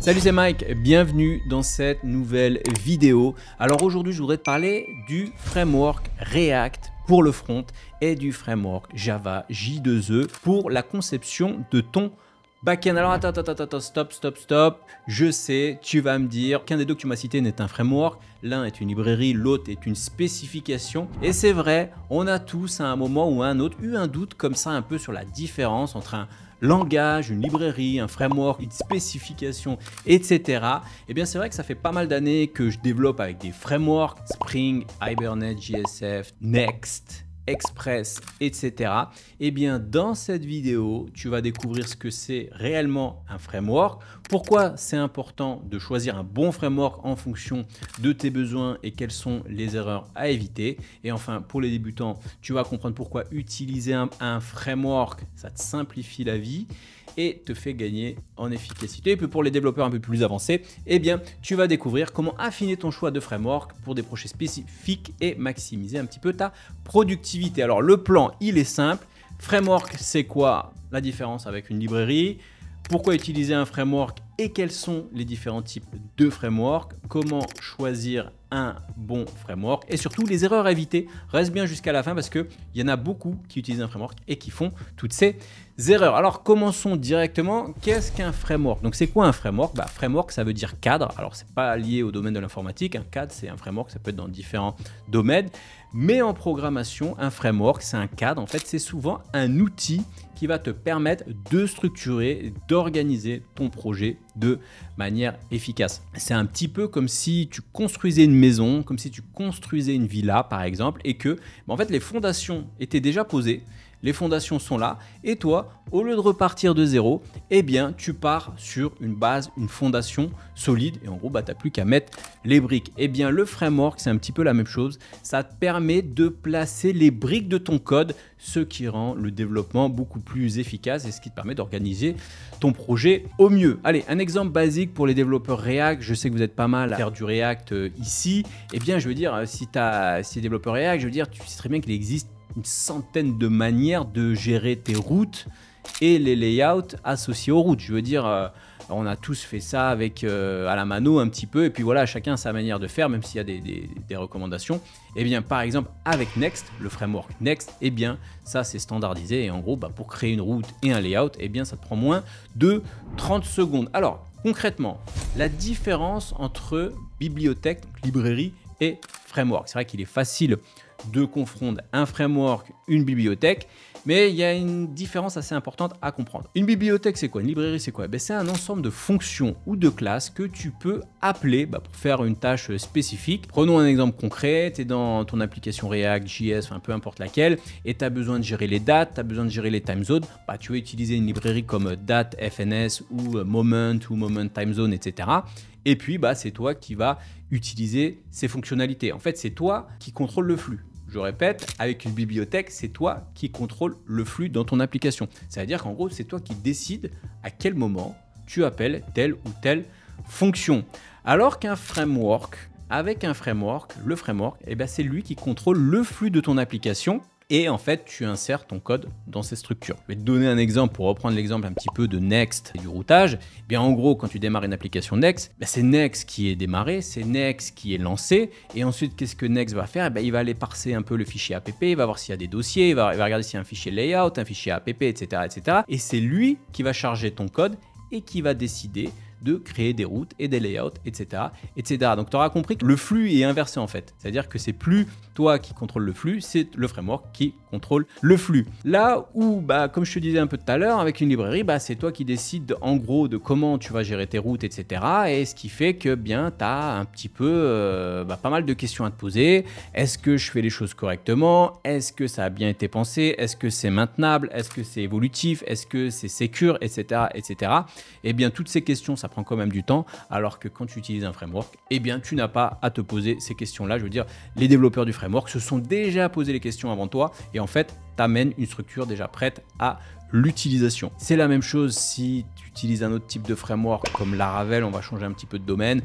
Salut, c'est Mike, bienvenue dans cette nouvelle vidéo. Alors aujourd'hui, je voudrais te parler du framework React pour le front et du framework Java J2E pour la conception de ton backend. Alors attends, stop. Je sais, tu vas me dire qu'un des deux que tu m'as cité n'est un framework. L'un est une librairie, l'autre est une spécification. Et c'est vrai, on a tous à un moment ou à un autre eu un doute comme ça un peu sur la différence entre un langage, une librairie, un framework, une spécification, etc. Eh bien, c'est vrai que ça fait pas mal d'années que je développe avec des frameworks, Spring, Hibernate, JSF, Next, Express, etc. Eh bien, dans cette vidéo, tu vas découvrir ce que c'est réellement un framework, pourquoi c'est important de choisir un bon framework en fonction de tes besoins et quelles sont les erreurs à éviter. Et enfin, pour les débutants, tu vas comprendre pourquoi utiliser un framework, ça te simplifie la vie et te fait gagner en efficacité. Et puis pour les développeurs un peu plus avancés, eh bien, tu vas découvrir comment affiner ton choix de framework pour des projets spécifiques et maximiser un petit peu ta productivité. Alors le plan, il est simple. Framework, c'est quoi la différence avec une librairie? Pourquoi utiliser un framework et quels sont les différents types de framework? Comment choisir un bon framework et surtout les erreurs à éviter. Reste bien jusqu'à la fin parce qu'il y en a beaucoup qui utilisent un framework et qui font toutes ces erreurs. Alors commençons directement. Qu'est-ce qu'un framework? Donc c'est quoi un framework? Framework, ça veut dire cadre. Alors c'est pas lié au domaine de l'informatique. Un cadre, c'est un framework, ça peut être dans différents domaines. Mais en programmation, un framework, c'est un cadre. En fait, c'est souvent un outil qui va te permettre de structurer, d'organiser ton projet de manière efficace. C'est un petit peu comme si tu construisais une maison, comme si tu construisais une villa par exemple, et que en fait les fondations étaient déjà posées. Les fondations sont là et toi, au lieu de repartir de zéro, eh bien, tu pars sur une base, une fondation solide et en gros, tu n'as plus qu'à mettre les briques. Eh bien, le framework, c'est un petit peu la même chose. Ça te permet de placer les briques de ton code, ce qui rend le développement beaucoup plus efficace et ce qui te permet d'organiser ton projet au mieux. Allez, un exemple basique pour les développeurs React. Je sais que vous êtes pas mal à faire du React ici. Eh bien, je veux dire, si tu es développeur React, je veux dire, tu sais très bien qu'il existe une centaine de manières de gérer tes routes et les layouts associés aux routes. Je veux dire, on a tous fait ça avec à la mano un petit peu et puis voilà, chacun a sa manière de faire, même s'il y a des recommandations. Et bien par exemple avec Next, le framework Next, et bien ça c'est standardisé et en gros pour créer une route et un layout, et bien ça te prend moins de 30 secondes. Alors concrètement, la différence entre bibliothèque, donc librairie et framework. C'est vrai qu'il est facile de confondre un framework, une bibliothèque, mais il y a une différence assez importante à comprendre. Une bibliothèque, c'est quoi? Une librairie, c'est quoi? C'est un ensemble de fonctions ou de classes que tu peux appeler pour faire une tâche spécifique. Prenons un exemple concret, tu es dans ton application React, JS, enfin peu importe laquelle, et tu as besoin de gérer les dates, tu as besoin de gérer les time zones. Tu vas utiliser une librairie comme Date, FNS ou Moment Time Zone, etc. Et puis, c'est toi qui vas utiliser ces fonctionnalités. En fait, c'est toi qui contrôle le flux. Je répète, avec une bibliothèque, c'est toi qui contrôle le flux dans ton application. C'est-à-dire qu'en gros, c'est toi qui décides à quel moment tu appelles telle ou telle fonction. Alors qu'un framework, avec un framework, le framework, c'est lui qui contrôle le flux de ton application. Et en fait, tu insères ton code dans ces structures. Je vais te donner un exemple pour reprendre l'exemple un petit peu de Next et du routage. En gros, quand tu démarres une application Next, c'est Next qui est démarré, c'est Next qui est lancé. Et ensuite, qu'est-ce que Next va faire? Il va aller parser un peu le fichier app, il va voir s'il y a des dossiers, il va regarder s'il y a un fichier layout, un fichier app, etc., etc. Et c'est lui qui va charger ton code et qui va décider de créer des routes et des layouts, etc., etc. Donc, tu auras compris que le flux est inversé en fait. C'est-à-dire que c'est plus toi qui contrôle le flux, c'est le framework qui contrôle le flux. Là où, comme je te disais un peu tout à l'heure, avec une librairie, c'est toi qui décides en gros de comment tu vas gérer tes routes, etc. Et ce qui fait que tu as un petit peu pas mal de questions à te poser. Est-ce que je fais les choses correctement? Est-ce que ça a bien été pensé? Est-ce que c'est maintenable? Est-ce que c'est évolutif? Est-ce que c'est sécure, etc., etc. Et bien toutes ces questions, ça prend quand même du temps, alors que quand tu utilises un framework, tu n'as pas à te poser ces questions-là. Je veux dire, les développeurs du framework se sont déjà posé les questions avant toi et en fait, tu t'amène une structure déjà prête à l'utilisation. C'est la même chose si tu utilises un autre type de framework comme Laravel. On va changer un petit peu de domaine.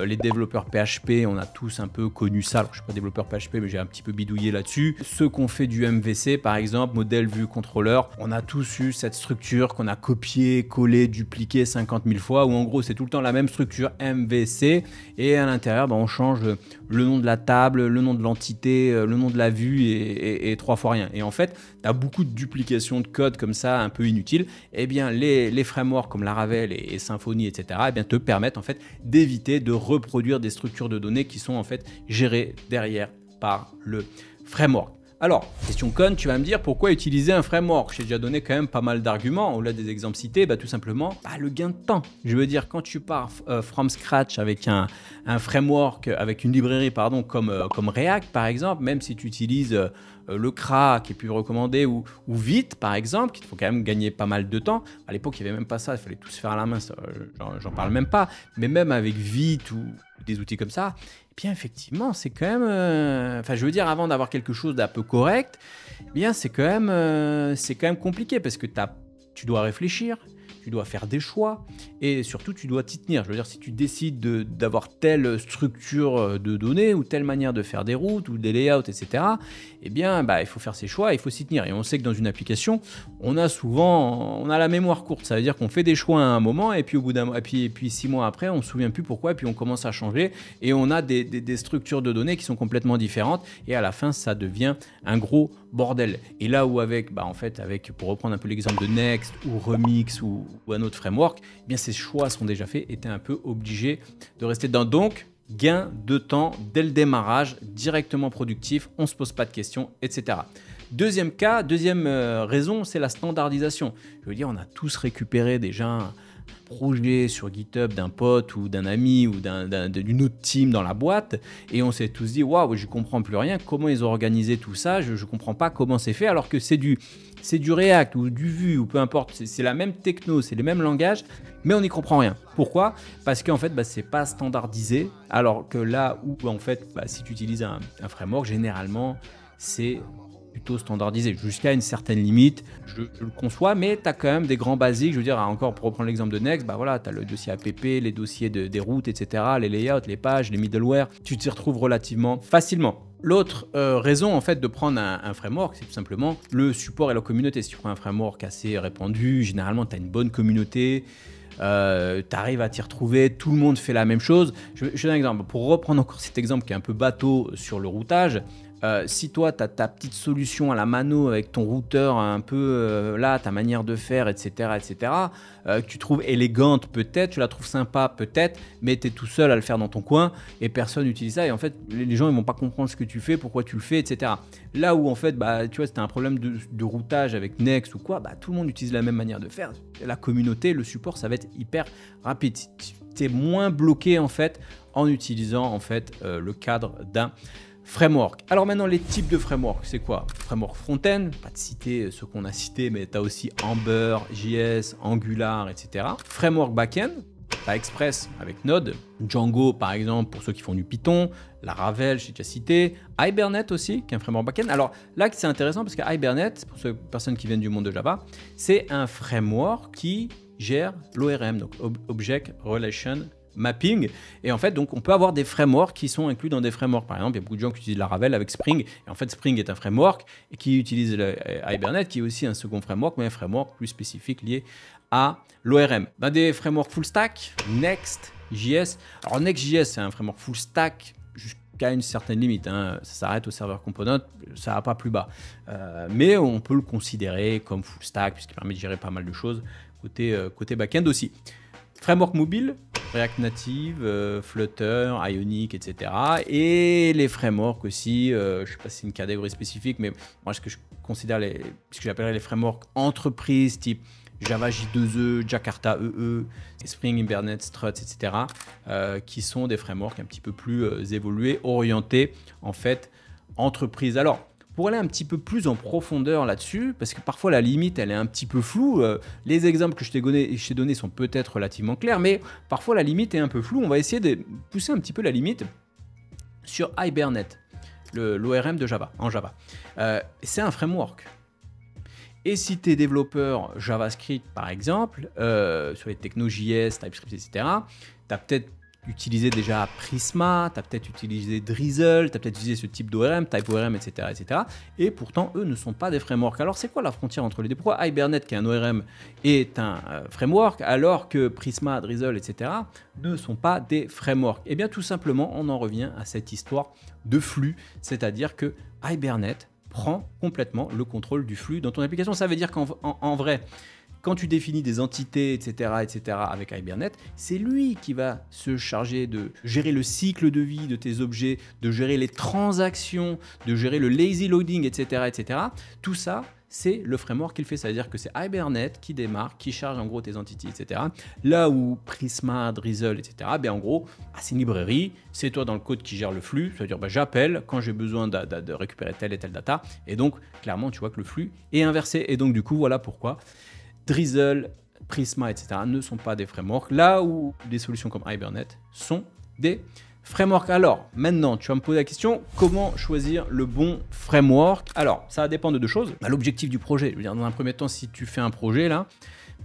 Les développeurs PHP, on a tous un peu connu ça. Alors, je ne suis pas développeur PHP, mais j'ai un petit peu bidouillé là-dessus. Ceux qu'on fait du MVC, par exemple, modèle vue contrôleur, on a tous eu cette structure qu'on a copiée, collée, dupliquée 50 000 fois, où en gros, c'est tout le temps la même structure MVC. Et à l'intérieur, on change le nom de la table, le nom de l'entité, le nom de la vue et 3 fois rien. Et en fait, tu as beaucoup de duplications de code comme ça, un peu inutiles. Eh bien, les frameworks comme Laravel et Symfony, etc., eh bien, te permettent en fait d'éviter de reproduire des structures de données qui sont en fait gérées derrière par le framework. Alors, question conne, tu vas me dire pourquoi utiliser un framework? J'ai déjà donné quand même pas mal d'arguments. Au-delà des exemples cités, tout simplement, le gain de temps. Je veux dire, quand tu pars from scratch avec un framework, avec une librairie comme React par exemple, même si tu utilises le CRA qui est plus recommandé ou Vite par exemple, qui te faut quand même gagner pas mal de temps. À l'époque, il n'y avait même pas ça, il fallait tout se faire à la main, j'en parle même pas. Mais même avec Vite ou des outils comme ça, eh bien effectivement, c'est quand même... je veux dire, avant d'avoir quelque chose d'un peu correct, eh bien c'est quand même compliqué parce que tu dois réfléchir, tu dois faire des choix et surtout tu dois t'y tenir. Je veux dire, si tu décides d'avoir telle structure de données ou telle manière de faire des routes ou des layouts, etc., eh bien il faut faire ses choix, il faut s'y tenir. Et on sait que dans une application, on a la mémoire courte. Ça veut dire qu'on fait des choix à un moment et puis au bout d'un mois, et puis 6 mois après, on ne se souvient plus pourquoi et puis on commence à changer et on a des structures de données qui sont complètement différentes et à la fin, ça devient un gros bordel. Et là où pour reprendre un peu l'exemple de Next ou Remix ou un autre framework, eh bien ces choix sont déjà faits et tu es un peu obligé de rester dedans. Donc, gain de temps dès le démarrage, directement productif, on ne se pose pas de questions, etc. Deuxième raison, c'est la standardisation. Je veux dire, on a tous récupéré déjà un projet sur GitHub d'un pote ou d'un ami ou d'une autre team dans la boîte et on s'est tous dit waouh, je comprends plus rien, comment ils ont organisé tout ça, je comprends pas comment c'est fait, alors que c'est du React ou du Vue ou peu importe, c'est la même techno, c'est les mêmes langages, mais on n'y comprend rien. Pourquoi? Parce qu'en fait, c'est pas standardisé, alors que là où en fait, si tu utilises un framework, généralement, c'est plutôt standardisé jusqu'à une certaine limite, je le conçois, mais tu as quand même des grands basiques. Je veux dire, encore pour reprendre l'exemple de Next, tu as le dossier app, les dossiers des routes, etc., les layouts, les pages, les middleware, tu t'y retrouves relativement facilement. L'autre raison en fait de prendre un framework, c'est tout simplement le support et la communauté. Si tu prends un framework assez répandu, généralement tu as une bonne communauté, tu arrives à t'y retrouver, tout le monde fait la même chose. Je donne un exemple, pour reprendre encore cet exemple qui est un peu bateau sur le routage. Si toi, tu as ta petite solution à la mano avec ton routeur un peu là, ta manière de faire, etc., que tu trouves élégante peut-être, tu la trouves sympa peut-être, mais tu es tout seul à le faire dans ton coin et personne n'utilise ça. Et en fait, les gens ne vont pas comprendre ce que tu fais, pourquoi tu le fais, etc. Là où en fait, tu vois, c'était un problème de routage avec Next ou quoi, tout le monde utilise la même manière de faire. La communauté, le support, ça va être hyper rapide. Tu es moins bloqué en fait en utilisant en fait le cadre d'un framework. Alors maintenant, les types de framework, c'est quoi? Framework front-end, pas de citer ceux qu'on a cités, mais tu as aussi Ember, JS, Angular, etc. Framework back-end, tu as Express avec Node, Django par exemple pour ceux qui font du Python, Laravel, j'ai déjà cité, Hibernate aussi, qui est un framework back-end. Alors là, c'est intéressant parce que Hibernate, pour ceux personnes qui viennent du monde de Java, c'est un framework qui gère l'ORM, donc Object Relation Mapping, et en fait donc on peut avoir des frameworks qui sont inclus dans des frameworks. Par exemple, il y a beaucoup de gens qui utilisent Laravel avec Spring, et en fait Spring est un framework et qui utilise Hibernate qui est aussi un second framework, mais un framework plus spécifique lié à l'ORM. Dans des frameworks full stack, Next.js. Alors Next.js c'est un framework full stack jusqu'à une certaine limite, ça s'arrête au serveur component, ça va pas plus bas, mais on peut le considérer comme full stack puisqu'il permet de gérer pas mal de choses côté back-end aussi. Framework mobile, React Native, Flutter, Ionic, etc. Et les frameworks aussi, je ne sais pas si c'est une catégorie spécifique, mais moi ce que je considère ce que j'appellerais les frameworks entreprises type Java J2E, Jakarta EE, Spring, Hibernate, Struts, etc. Qui sont des frameworks un petit peu plus évolués, orientés en fait entreprise. Alors, pour aller un petit peu plus en profondeur là-dessus, parce que parfois la limite elle est un petit peu floue, les exemples que je t'ai donnés sont peut-être relativement clairs, mais parfois la limite est un peu floue. On va essayer de pousser un petit peu la limite sur Hibernate, l'ORM de Java, en Java. C'est un framework. Et si tu es développeur JavaScript, par exemple, sur les technos JS, TypeScript, etc., tu as peut-être utilisé déjà Prisma, tu as peut-être utilisé Drizzle, tu as peut-être utilisé ce type d'ORM, TypeORM, etc., etc. Et pourtant, eux ne sont pas des frameworks. Alors, c'est quoi la frontière entre les deux? Pourquoi Hibernate, qui est un ORM, est un framework, alors que Prisma, Drizzle, etc., ne sont pas des frameworks? Eh bien, tout simplement, on en revient à cette histoire de flux, c'est-à-dire que Hibernate prend complètement le contrôle du flux dans ton application. Ça veut dire qu'en vrai, quand tu définis des entités, etc., avec Hibernate, c'est lui qui va se charger de gérer le cycle de vie de tes objets, de gérer les transactions, de gérer le lazy loading, etc. Tout ça, c'est le framework qui le fait. Ça veut dire que c'est Hibernate qui démarre, qui charge en gros tes entités, etc. Là où Prisma, Drizzle, etc., en gros, c'est une librairie, c'est toi dans le code qui gère le flux. Ça veut dire j'appelle quand j'ai besoin de récupérer telle et telle data. Et donc, clairement, tu vois que le flux est inversé. Et donc, du coup, voilà pourquoi Drizzle, Prisma, etc. ne sont pas des frameworks, là où des solutions comme Hibernate sont des frameworks. Alors, maintenant, tu vas me poser la question, comment choisir le bon framework? Alors, ça va dépendre de deux choses. L'objectif du projet, je veux dire, dans un premier temps, si tu fais un projet, là,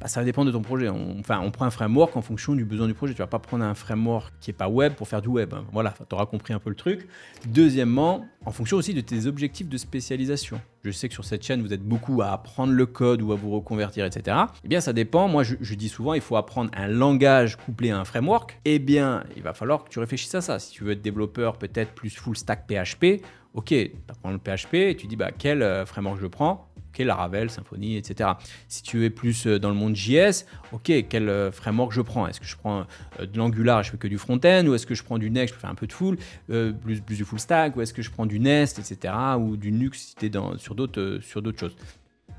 ça va dépendre de ton projet. On prend un framework en fonction du besoin du projet. Tu ne vas pas prendre un framework qui n'est pas web pour faire du web. Voilà, tu auras compris un peu le truc. Deuxièmement, en fonction aussi de tes objectifs de spécialisation. Je sais que sur cette chaîne, vous êtes beaucoup à apprendre le code ou à vous reconvertir, etc. Eh bien, ça dépend. Moi, je dis souvent, il faut apprendre un langage couplé à un framework. Eh bien, il va falloir que tu réfléchisses à ça. Si tu veux être développeur, peut-être plus full stack PHP, ok, tu apprends le PHP et tu dis, quel framework je prends? Ok, Laravel, Symfony, etc. Si tu es plus dans le monde JS, ok, quel framework je prends? Est-ce que je prends de l'Angular et je fais que du front-end? Ou est-ce que je prends du Next, je peux faire un peu de full, plus du full stack? Ou est-ce que je prends du Nest, etc. Ou du Nuxt si tu es sur d'autres choses?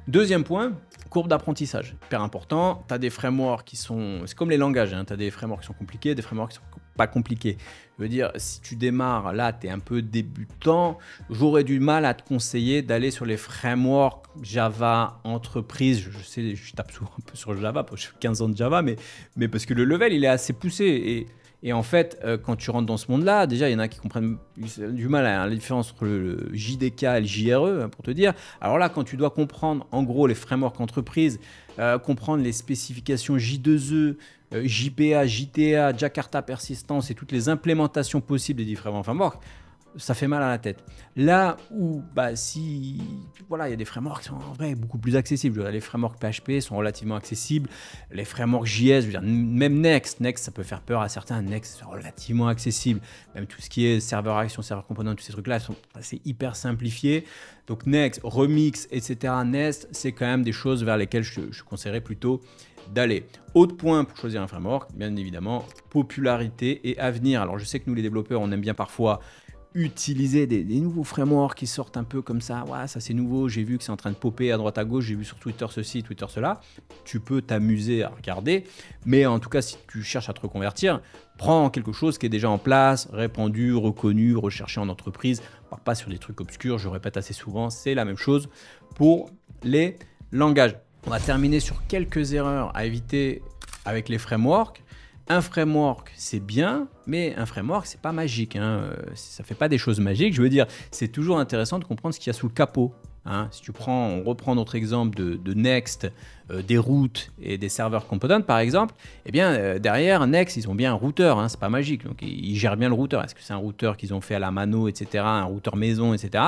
Deuxième point, courbe d'apprentissage. Hyper important, tu as des frameworks qui sont... C'est comme les langages, tu as des frameworks qui sont compliqués, des frameworks qui sont pas compliqués. Je veux dire, si tu démarres, là, tu es un peu débutant, j'aurais du mal à te conseiller d'aller sur les frameworks Java entreprise. Je sais, je tape souvent un peu sur Java, parce que je fais 15 ans de Java, mais parce que le level, il est assez poussé. Et en fait, quand tu rentres dans ce monde-là, déjà, il y en a qui comprennent du mal à la différence entre le JDK et le JRE, pour te dire. Alors là, quand tu dois comprendre, en gros, les frameworks entreprises, comprendre les spécifications J2E, JPA, JTA, Jakarta Persistence et toutes les implémentations possibles des différents frameworks, ça fait mal à la tête. Là où, si, voilà, il y a des frameworks qui sont en vrai beaucoup plus accessibles. Les frameworks PHP sont relativement accessibles. Les frameworks JS, je veux dire, même Next, ça peut faire peur à certains. Next, c'est relativement accessible. Même tout ce qui est serveur action, serveur component, tous ces trucs-là, c'est hyper simplifié. Donc Next, Remix, etc., Nest, c'est quand même des choses vers lesquelles je conseillerais plutôt d'aller. Autre point pour choisir un framework, bien évidemment, popularité et avenir. Alors je sais que nous les développeurs, on aime bien parfois utiliser des nouveaux frameworks qui sortent un peu comme ça. Ouais, ça c'est nouveau, j'ai vu que c'est en train de popper à droite à gauche, j'ai vu sur Twitter ceci, Twitter cela. Tu peux t'amuser à regarder, mais en tout cas, si tu cherches à te reconvertir, prends quelque chose qui est déjà en place, répandu, reconnu, recherché en entreprise. Pas sur des trucs obscurs, je répète assez souvent, c'est la même chose pour les langages. On va terminer sur quelques erreurs à éviter avec les frameworks. Un framework, c'est bien, mais un framework, c'est pas magique. Ça fait pas des choses magiques. Je veux dire, c'est toujours intéressant de comprendre ce qu'il y a sous le capot. Si on reprend notre exemple de Next, des routes et des serveurs components, par exemple, eh bien, derrière Next, ils ont bien un routeur. C'est pas magique. Donc, ils gèrent bien le routeur. Est-ce que c'est un routeur qu'ils ont fait à la mano, etc., un routeur maison, etc.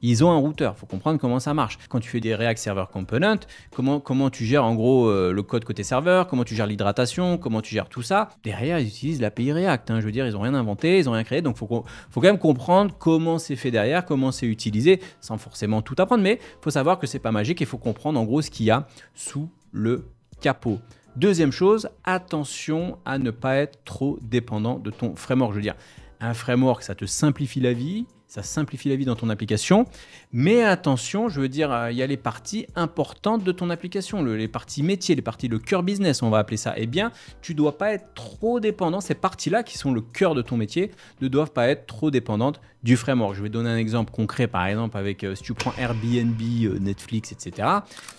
Ils ont un routeur, il faut comprendre comment ça marche. Quand tu fais des React Server Component, comment tu gères en gros le code côté serveur, comment tu gères l'hydratation, comment tu gères tout ça. Derrière, ils utilisent l'API React. Je veux dire, ils n'ont rien inventé, ils n'ont rien créé. Donc, il faut quand même comprendre comment c'est fait derrière, comment c'est utilisé, sans forcément tout apprendre. Mais il faut savoir que c'est pas magique et il faut comprendre en gros ce qu'il y a sous le capot. Deuxième chose, attention à ne pas être trop dépendant de ton framework. Je veux dire, un framework, ça te simplifie la vie. Ça simplifie la vie dans ton application. Mais attention, je veux dire, il y a les parties importantes de ton application, les parties métiers, les parties le cœur business, on va appeler ça. Eh bien, tu ne dois pas être trop dépendant. Ces parties-là, qui sont le cœur de ton métier, ne doivent pas être trop dépendantes du framework. Je vais donner un exemple concret, par exemple, avec si tu prends Airbnb, Netflix, etc.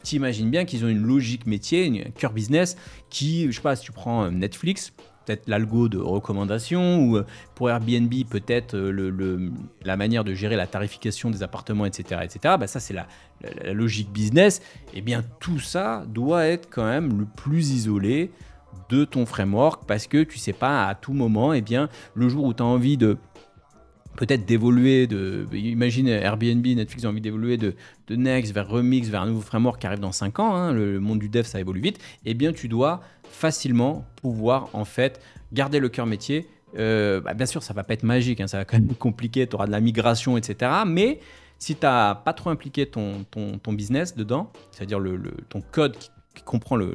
Tu imagines bien qu'ils ont une logique métier, un cœur business qui, je sais pas, si tu prends Netflix, peut-être l'algo de recommandation, ou pour Airbnb, peut-être la manière de gérer la tarification des appartements, etc. etc. Bah, ça, c'est la logique business. Et bien, tout ça doit être quand même le plus isolé de ton framework, parce que tu sais pas à tout moment, et bien, le jour où tu as envie de peut-être d'évoluer, imagine Airbnb, Netflix ont envie d'évoluer de Next vers Remix, vers un nouveau framework qui arrive dans 5 ans, hein, le monde du dev ça évolue vite, et bien tu dois facilement pouvoir en fait garder le cœur métier. Bien sûr ça va pas être magique, hein, ça va quand même être compliqué, tu auras de la migration, etc. Mais si tu n'as pas trop impliqué ton business dedans, c'est-à-dire ton code qui comprend le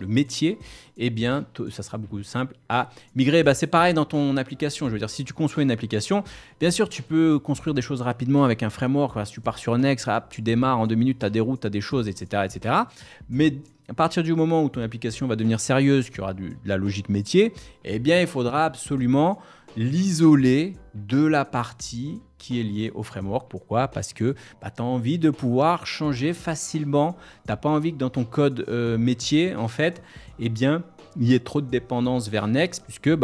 métier, eh bien, ça sera beaucoup plus simple à migrer. Bah, c'est pareil dans ton application. Je veux dire, si tu conçois une application, bien sûr, tu peux construire des choses rapidement avec un framework. Voilà, si tu pars sur Next, tu démarres en 2 minutes, tu as des routes, tu as des choses, etc., etc. Mais à partir du moment où ton application va devenir sérieuse, qu'il y aura de la logique métier, eh bien, il faudra absolument l'isoler de la partie qui est liée au framework. Pourquoi? Parce que tu as envie de pouvoir changer facilement. Tu n'as pas envie que dans ton code métier, en fait, eh bien, il y ait trop de dépendance vers Next, puisque si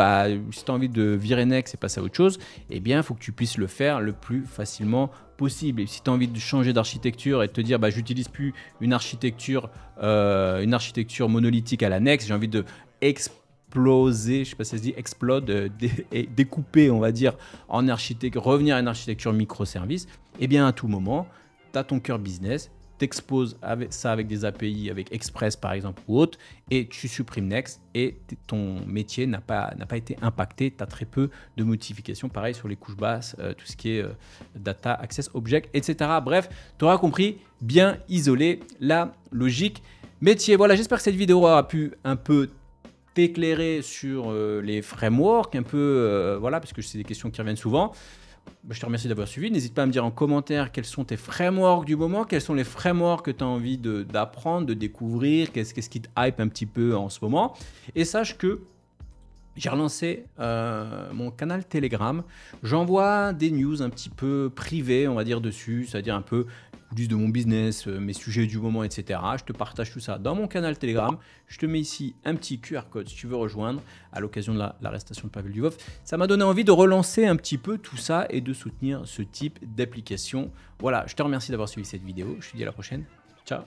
tu as envie de virer Next et passer à autre chose, eh bien, il faut que tu puisses le faire le plus facilement possible. Et si tu as envie de changer d'architecture et de te dire, j'utilise plus une architecture monolithique à la Next, j'ai envie de exploser, je ne sais pas si ça se dit, explode, découper, on va dire, en architecture, revenir à une architecture microservice, eh bien, à tout moment, tu as ton cœur business, t'exposes ça avec des API, avec Express par exemple ou autre, et tu supprimes Next et ton métier n'a pas été impacté. Tu as très peu de modifications, pareil sur les couches basses, tout ce qui est Data, Access, Object, etc. Bref, tu auras compris, bien isoler la logique métier. Voilà, j'espère que cette vidéo aura pu un peu t'éclairer sur les frameworks, un peu, voilà, parce que c'est des questions qui reviennent souvent. Je te remercie d'avoir suivi. N'hésite pas à me dire en commentaire quels sont tes frameworks du moment, quels sont les frameworks que tu as envie d'apprendre, de découvrir, qu'est-ce qui te hype un petit peu en ce moment. Et sache que j'ai relancé mon canal Telegram. J'envoie des news un petit peu privées, on va dire, dessus, c'est-à-dire un peu coulisses de mon business, mes sujets du moment, etc. Je te partage tout ça dans mon canal Telegram. Je te mets ici un petit QR code si tu veux rejoindre à l'occasion de l'arrestation de Pavel Dubov. Ça m'a donné envie de relancer un petit peu tout ça et de soutenir ce type d'application. Voilà, je te remercie d'avoir suivi cette vidéo. Je te dis à la prochaine. Ciao.